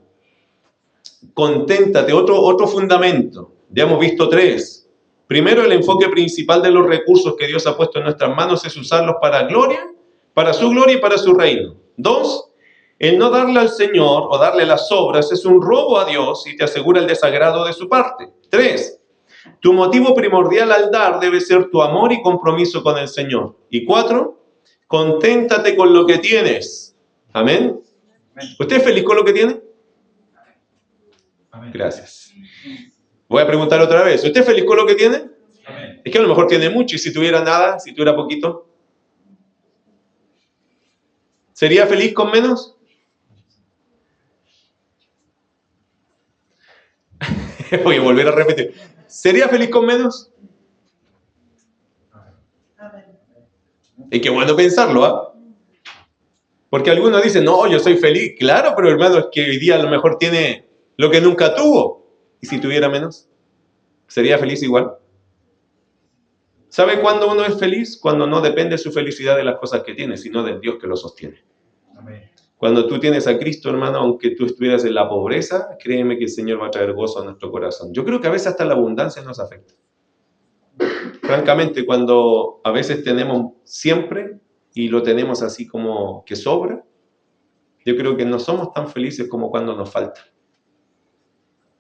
Conténtate, otro fundamento. Ya hemos visto 3. Primero, el enfoque principal de los recursos que Dios ha puesto en nuestras manos es usarlos para gloria, para su gloria y para su reino. 2, el no darle al Señor o darle las obras es un robo a Dios y te asegura el desagrado de su parte. 3, tu motivo primordial al dar debe ser tu amor y compromiso con el Señor. Y 4, conténtate con lo que tienes. Amén. ¿Usted es feliz con lo que tiene? Gracias. Voy a preguntar otra vez. ¿Usted es feliz con lo que tiene? Amén. Es que a lo mejor tiene mucho y si tuviera nada, si tuviera poquito, ¿sería feliz con menos? Voy a volver a repetir. ¿Sería feliz con menos? Es que bueno pensarlo, ¿ah? Porque algunos dicen, no, yo soy feliz. Claro, pero hermano, es que hoy día a lo mejor tiene lo que nunca tuvo. ¿Y si tuviera menos? ¿Sería feliz igual? ¿Sabe cuándo uno es feliz? Cuando no depende su felicidad de las cosas que tiene, sino del Dios que lo sostiene. Amén. Cuando tú tienes a Cristo, hermano, aunque tú estuvieras en la pobreza, créeme que el Señor va a traer gozo a nuestro corazón. Yo creo que a veces hasta la abundancia nos afecta. Francamente, cuando a veces tenemos siempre y lo tenemos así como que sobra, yo creo que no somos tan felices como cuando nos falta.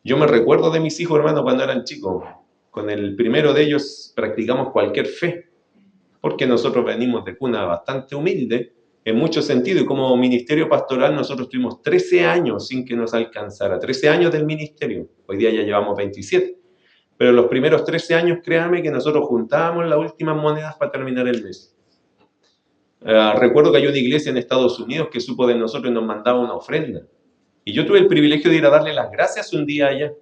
Yo me recuerdo de mis hijos, hermano, cuando eran chicos. Con el primero de ellos practicamos cualquier fe, porque nosotros venimos de cuna bastante humilde, en muchos sentidos, y como ministerio pastoral nosotros tuvimos 13 años sin que nos alcanzara, 13 años del ministerio, hoy día ya llevamos 27, pero los primeros 13 años, créanme que nosotros juntábamos las últimas monedas para terminar el mes. Recuerdo que hay una iglesia en Estados Unidos que supo de nosotros y nos mandaba una ofrenda, y yo tuve el privilegio de ir a darle las gracias un día allá.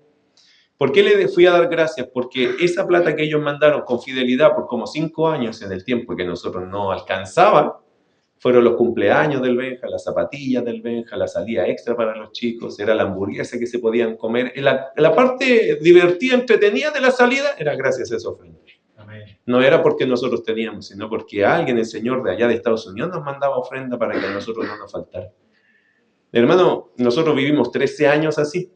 ¿Por qué le fui a dar gracias? Porque esa plata que ellos mandaron con fidelidad por como 5 años en el tiempo que nosotros no alcanzaba, fueron los cumpleaños del Benja, las zapatillas del Benja, la salida extra para los chicos, era la hamburguesa que se podían comer. La parte divertida, entretenida de la salida era gracias a esa ofrenda. Amén. No era porque nosotros teníamos, sino porque alguien, el Señor de allá de Estados Unidos, nos mandaba ofrenda para que a nosotros no nos faltara. Hermano, nosotros vivimos 13 años así,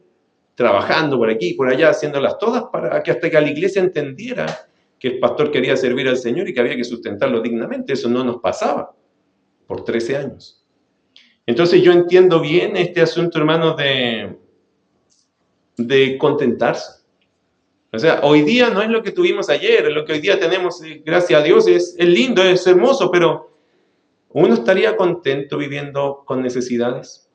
trabajando por aquí y por allá, haciéndolas todas para que hasta que la iglesia entendiera que el pastor quería servir al Señor y que había que sustentarlo dignamente. Eso no nos pasaba por 13 años. Entonces yo entiendo bien este asunto, hermanos, de contentarse. O sea, hoy día no es lo que tuvimos ayer, lo que hoy día tenemos, gracias a Dios, es lindo, es hermoso, pero ¿uno estaría contento viviendo con necesidades?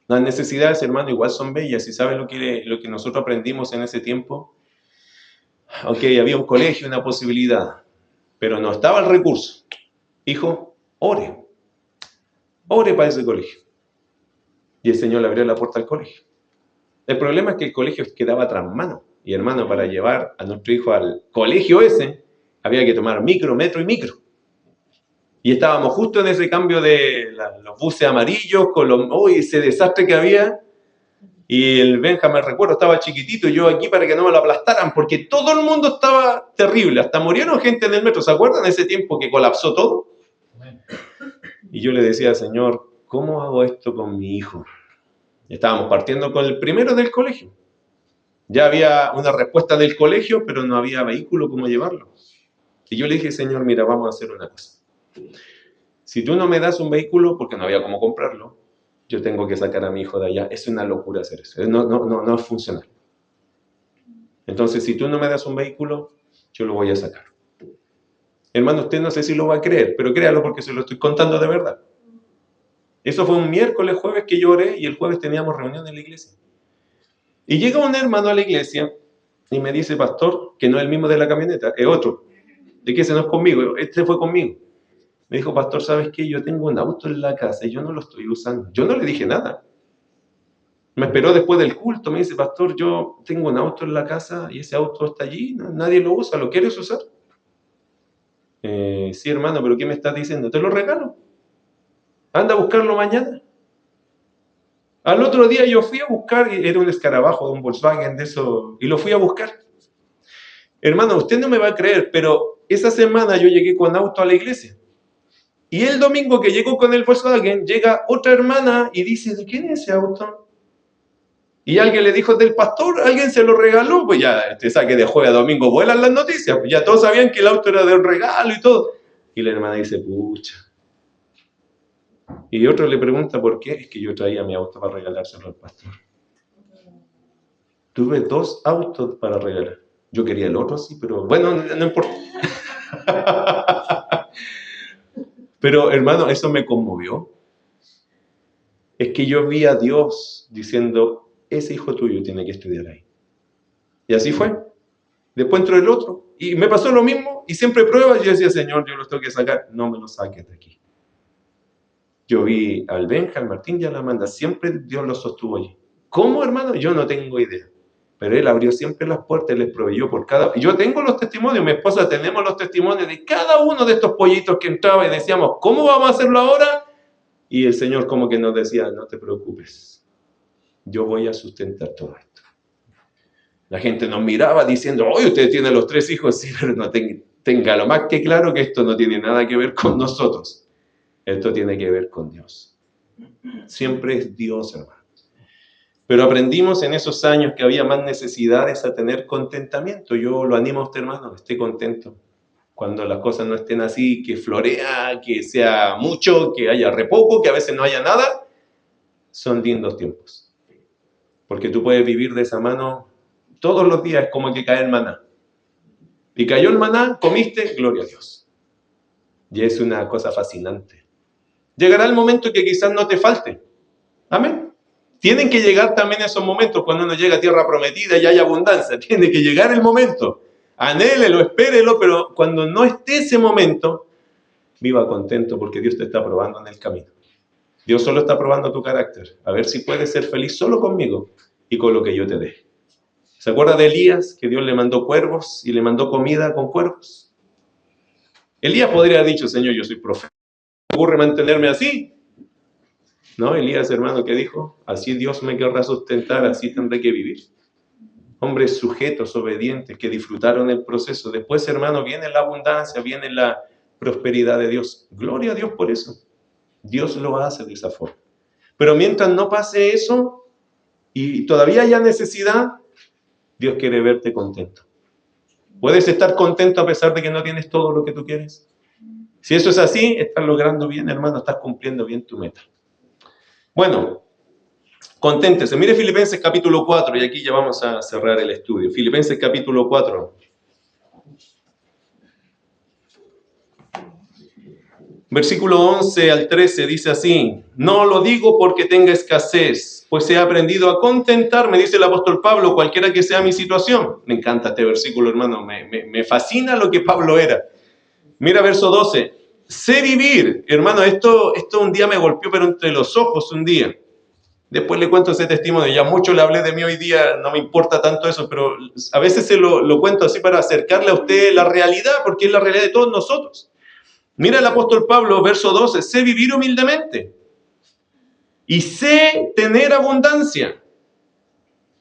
Las necesidades, hermano, igual son bellas. ¿Y sabe lo que nosotros aprendimos en ese tiempo? Ok, había un colegio, una posibilidad, pero no estaba el recurso. Hijo, ore para ese colegio. Y el Señor le abrió la puerta al colegio. El problema es que el colegio quedaba tras mano. Y hermano, para llevar a nuestro hijo al colegio ese, había que tomar micro, metro y micro. Y estábamos justo en ese cambio de los buses amarillos, con ese desastre que había. Y el Benjamín, recuerdo, estaba chiquitito y yo aquí para que no me lo aplastaran, porque todo el mundo estaba terrible. Hasta murieron gente en el metro. ¿Se acuerdan de ese tiempo que colapsó todo? Y yo le decía, Señor, ¿cómo hago esto con mi hijo? Estábamos partiendo con el primero del colegio. Ya había una respuesta del colegio, pero no había vehículo como llevarlo. Y yo le dije, Señor, mira, vamos a hacer una cosa. Si tú no me das un vehículo, porque no había cómo comprarlo, yo tengo que sacar a mi hijo de allá. Es una locura hacer eso. No es funcional. Entonces, si tú no me das un vehículo, yo lo voy a sacar. Hermano, usted no sé si lo va a creer, pero créalo porque se lo estoy contando de verdad. Eso fue un miércoles, jueves que yo oré y el jueves teníamos reunión en la iglesia. Y llega un hermano a la iglesia y me dice, pastor, que no es el mismo de la camioneta, es otro. ¿De qué? Ese no es conmigo, este fue conmigo. Me dijo, pastor, ¿sabes qué? Yo tengo un auto en la casa y yo no lo estoy usando. Yo no le dije nada. Me esperó después del culto, me dice, pastor, yo tengo un auto en la casa y ese auto está allí, nadie lo usa, ¿lo quieres usar? Sí, hermano, pero ¿qué me estás diciendo? Te lo regalo. Anda a buscarlo mañana. Al otro día yo fui a buscar, era un escarabajo de un Volkswagen de eso, y lo fui a buscar. Hermano, usted no me va a creer, pero esa semana yo llegué con auto a la iglesia. Y el domingo que llegó con el Volkswagen, llega otra hermana y dice, ¿de quién es ese auto? Y alguien le dijo, del pastor, alguien se lo regaló. Pues ya, te saque de jueves a domingo, vuelan las noticias. Pues ya todos sabían que el auto era de un regalo y todo. Y la hermana dice, pucha. Y otro le pregunta, ¿por qué? Es que yo traía mi auto para regalárselo al pastor. Tuve 2 autos para regalar. Yo quería el otro, sí, pero bueno, no importa. Pero hermano, eso me conmovió. Es que yo vi a Dios diciendo, ese hijo tuyo tiene que estudiar ahí. Y así fue. Después entró el otro. Y me pasó lo mismo. Y siempre pruebas. Yo decía, Señor, yo los tengo que sacar. No me los saques de aquí. Yo vi al Benja, al Martín y a la Amanda. Siempre Dios los sostuvo allí. ¿Cómo, hermano? Yo no tengo idea. Pero Él abrió siempre las puertas y les proveyó por cada... Yo tengo los testimonios, mi esposa tenemos los testimonios de cada uno de estos pollitos que entraba y decíamos, ¿cómo vamos a hacerlo ahora? Y el Señor como que nos decía, no te preocupes, yo voy a sustentar todo esto. La gente nos miraba diciendo, oye, usted tiene los 3 hijos, sí, pero no tenga lo más que claro que esto no tiene nada que ver con nosotros. Esto tiene que ver con Dios. Siempre es Dios, hermano. Pero aprendimos en esos años que había más necesidades a tener contentamiento. Yo lo animo a usted, hermano, esté contento. Cuando las cosas no estén así, que florea, que sea mucho, que haya re poco, que a veces no haya nada, son lindos tiempos. Porque tú puedes vivir de esa mano todos los días, como que cae el maná. Y cayó el maná, comiste, gloria a Dios. Y es una cosa fascinante. Llegará el momento que quizás no te falte. Amén. Tienen que llegar también esos momentos cuando uno llega a tierra prometida y hay abundancia. Tiene que llegar el momento. Anhélelo, espérelo, pero cuando no esté ese momento, viva contento porque Dios te está probando en el camino. Dios solo está probando tu carácter. A ver si puedes ser feliz solo conmigo y con lo que yo te dé. ¿Se acuerda de Elías? Que Dios le mandó cuervos y le mandó comida con cuervos. Elías podría haber dicho, Señor, yo soy profeta. ¿Me ocurre mantenerme así? No, Elías, hermano, ¿qué dijo? Así Dios me querrá sustentar, así tendré que vivir. Hombres sujetos, obedientes, que disfrutaron el proceso. Después, hermano, viene la abundancia, viene la prosperidad de Dios. Gloria a Dios por eso. Dios lo hace de esa forma. Pero mientras no pase eso y todavía haya necesidad, Dios quiere verte contento. ¿Puedes estar contento a pesar de que no tienes todo lo que tú quieres? Si eso es así, estás logrando bien, hermano, estás cumpliendo bien tu meta. Bueno, conténtese. Mire Filipenses capítulo 4, y aquí ya vamos a cerrar el estudio. Filipenses capítulo 4. Versículo 11 al 13 dice así: no lo digo porque tenga escasez, pues he aprendido a contentarme, dice el apóstol Pablo, cualquiera que sea mi situación. Me encanta este versículo, hermano, me fascina lo que Pablo era. Mira verso 12. Sé vivir, hermano, esto un día me golpeó, pero entre los ojos un día. Después le cuento ese testimonio, ya mucho le hablé de mí hoy día, no me importa tanto eso, pero a veces se lo cuento así para acercarle a usted la realidad, porque es la realidad de todos nosotros. Mira el apóstol Pablo, verso 12, sé vivir humildemente y sé tener abundancia.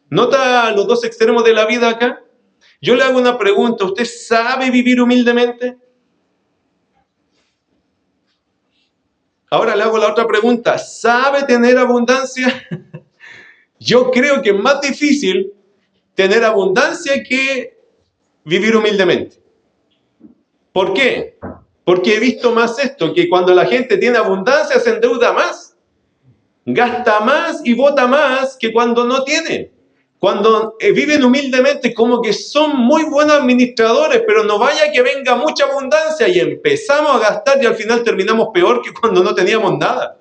¿Nota los dos extremos de la vida acá? Yo le hago una pregunta, ¿usted sabe vivir humildemente? Ahora le hago la otra pregunta, ¿sabe tener abundancia? Yo creo que es más difícil tener abundancia que vivir humildemente. ¿Por qué? Porque he visto más esto, que cuando la gente tiene abundancia se endeuda más, gasta más y vota más que cuando no tiene. Cuando viven humildemente, como que son muy buenos administradores, pero no vaya que venga mucha abundancia y empezamos a gastar y al final terminamos peor que cuando no teníamos nada.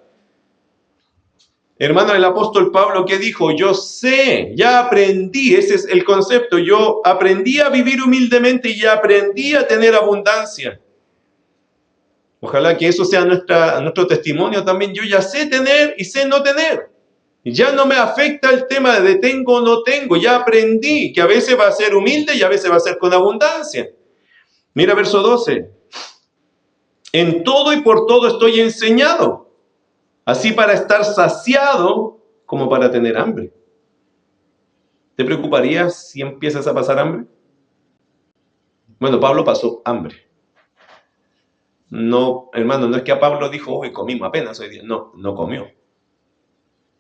Hermano, el apóstol Pablo, ¿qué dijo? Yo sé, ya aprendí, ese es el concepto, yo aprendí a vivir humildemente y ya aprendí a tener abundancia. Ojalá que eso sea nuestro testimonio también. Yo ya sé tener y sé no tener. Ya no me afecta el tema de tengo o no tengo. Ya aprendí que a veces va a ser humilde y a veces va a ser con abundancia. Mira verso 12. En todo y por todo estoy enseñado, así para estar saciado como para tener hambre. ¿Te preocuparías si empiezas a pasar hambre? Bueno, Pablo pasó hambre. No, hermano, no es que a Pablo dijo, hoy comimos apenas hoy día. No, no comió.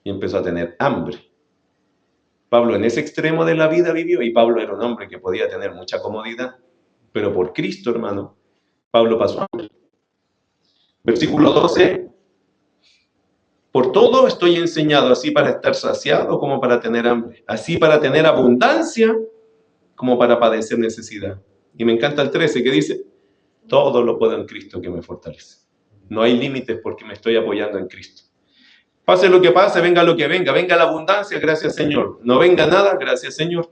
Y empezó a tener hambre. Pablo en ese extremo de la vida vivió, y Pablo era un hombre que podía tener mucha comodidad, pero por Cristo, hermano, Pablo pasó hambre. Versículo 12, por todo estoy enseñado, así para estar saciado como para tener hambre, así para tener abundancia como para padecer necesidad. Y me encanta el 13 que dice, todo lo puedo en Cristo que me fortalece. No hay límites porque me estoy apoyando en Cristo. Pase lo que pase, venga lo que venga, venga la abundancia, gracias Señor. No venga nada, gracias Señor.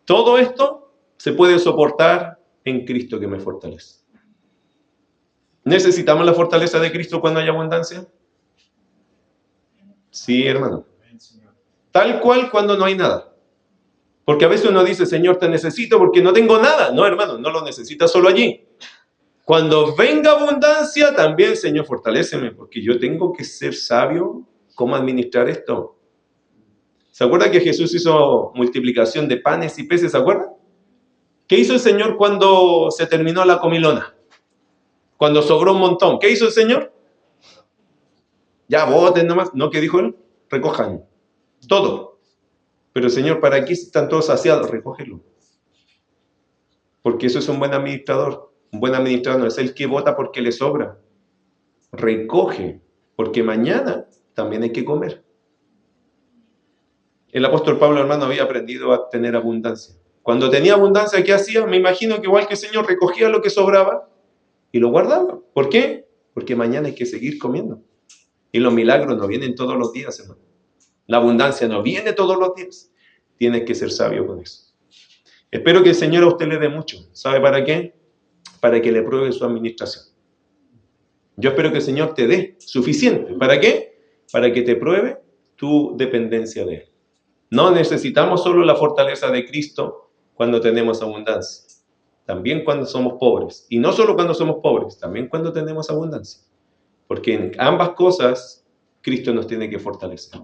Todo esto se puede soportar en Cristo que me fortalece. ¿Necesitamos la fortaleza de Cristo cuando hay abundancia? Sí, hermano. Tal cual cuando no hay nada. Porque a veces uno dice, Señor, te necesito porque no tengo nada. No, hermano, no lo necesitas solo allí. Cuando venga abundancia, también, Señor, fortaléceme, porque yo tengo que ser sabio cómo administrar esto. ¿Se acuerda que Jesús hizo multiplicación de panes y peces? ¿Se acuerda? ¿Qué hizo el Señor cuando se terminó la comilona? Cuando sobró un montón. ¿Qué hizo el Señor? Ya boten nomás. ¿No? ¿Qué dijo él? Recojan todo. Pero Señor, ¿para qué están todos saciados? Recógelo. Porque eso es un buen administrador. Un buen administrador no es el que vota porque le sobra. Recoge, porque mañana también hay que comer. El apóstol Pablo, hermano, había aprendido a tener abundancia. Cuando tenía abundancia, ¿qué hacía? Me imagino que igual que el Señor recogía lo que sobraba y lo guardaba. ¿Por qué? Porque mañana hay que seguir comiendo. Y los milagros no vienen todos los días, hermano. La abundancia no viene todos los días. Tienes que ser sabio con eso. Espero que el Señor a usted le dé mucho. ¿Sabe para qué? Para que le pruebe su administración. Yo espero que el Señor te dé suficiente. ¿Para qué? Para que te pruebe tu dependencia de Él. No necesitamos solo la fortaleza de Cristo cuando tenemos abundancia. También cuando somos pobres. Y no solo cuando somos pobres, también cuando tenemos abundancia. Porque en ambas cosas, Cristo nos tiene que fortalecer.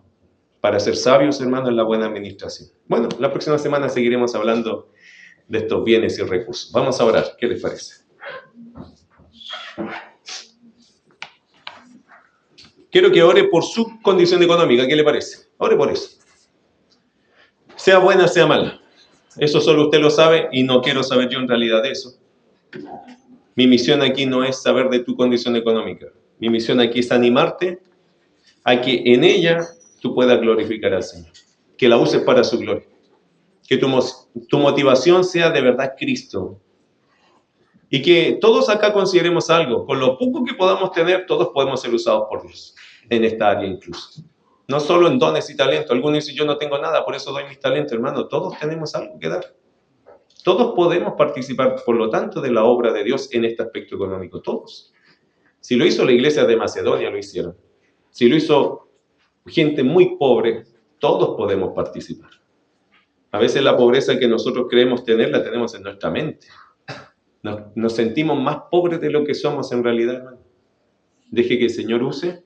Para ser sabios, hermanos, en la buena administración. Bueno, la próxima semana seguiremos hablando de estos bienes y recursos. Vamos a orar. ¿Qué les parece? Quiero que ore por su condición económica. ¿Qué le parece? Ore por eso. Sea buena, sea mala. Eso solo usted lo sabe y no quiero saber yo en realidad de eso. Mi misión aquí no es saber de tu condición económica. Mi misión aquí es animarte a que en ella tú puedas glorificar al Señor. Que la uses para su gloria. Que tu motivación sea de verdad Cristo. Y que todos acá consideremos algo. Con lo poco que podamos tener, todos podemos ser usados por Dios. En esta área incluso. No solo en dones y talentos. Algunos dicen, yo no tengo nada, por eso doy mis talentos, hermano. Todos tenemos algo que dar. Todos podemos participar, por lo tanto, de la obra de Dios en este aspecto económico. Todos. Si lo hizo la iglesia de Macedonia, lo hicieron. Si lo hizo gente muy pobre, todos podemos participar. A veces la pobreza que nosotros creemos tener, la tenemos en nuestra mente. Nos sentimos más pobres de lo que somos en realidad, hermano. Deje que el Señor use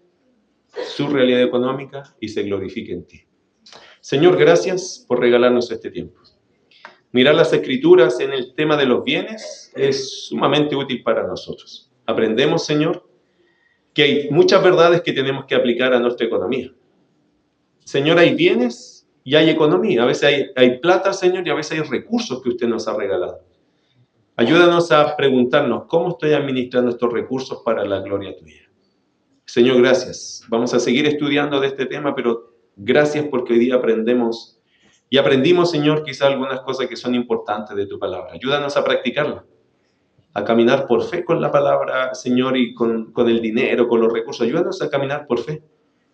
su realidad económica y se glorifique en ti. Señor, gracias por regalarnos este tiempo. Mirar las Escrituras en el tema de los bienes es sumamente útil para nosotros. Aprendemos, Señor, que hay muchas verdades que tenemos que aplicar a nuestra economía. Señor, hay bienes y hay economía. A veces hay plata, Señor, y a veces hay recursos que usted nos ha regalado. Ayúdanos a preguntarnos, ¿cómo estoy administrando estos recursos para la gloria tuya? Señor, gracias. Vamos a seguir estudiando de este tema, pero gracias porque hoy día aprendemos y aprendimos, Señor, quizá algunas cosas que son importantes de tu palabra. Ayúdanos a practicarla, a caminar por fe con la palabra, Señor, y con el dinero, con los recursos. Ayúdanos a caminar por fe,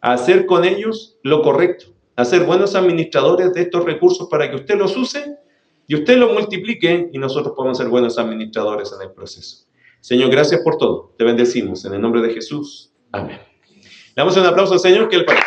a hacer con ellos lo correcto, a ser buenos administradores de estos recursos para que usted los use y usted los multiplique y nosotros podamos ser buenos administradores en el proceso. Señor, gracias por todo. Te bendecimos en el nombre de Jesús. Amén. Le damos un aplauso al Señor, ¿qué le parece?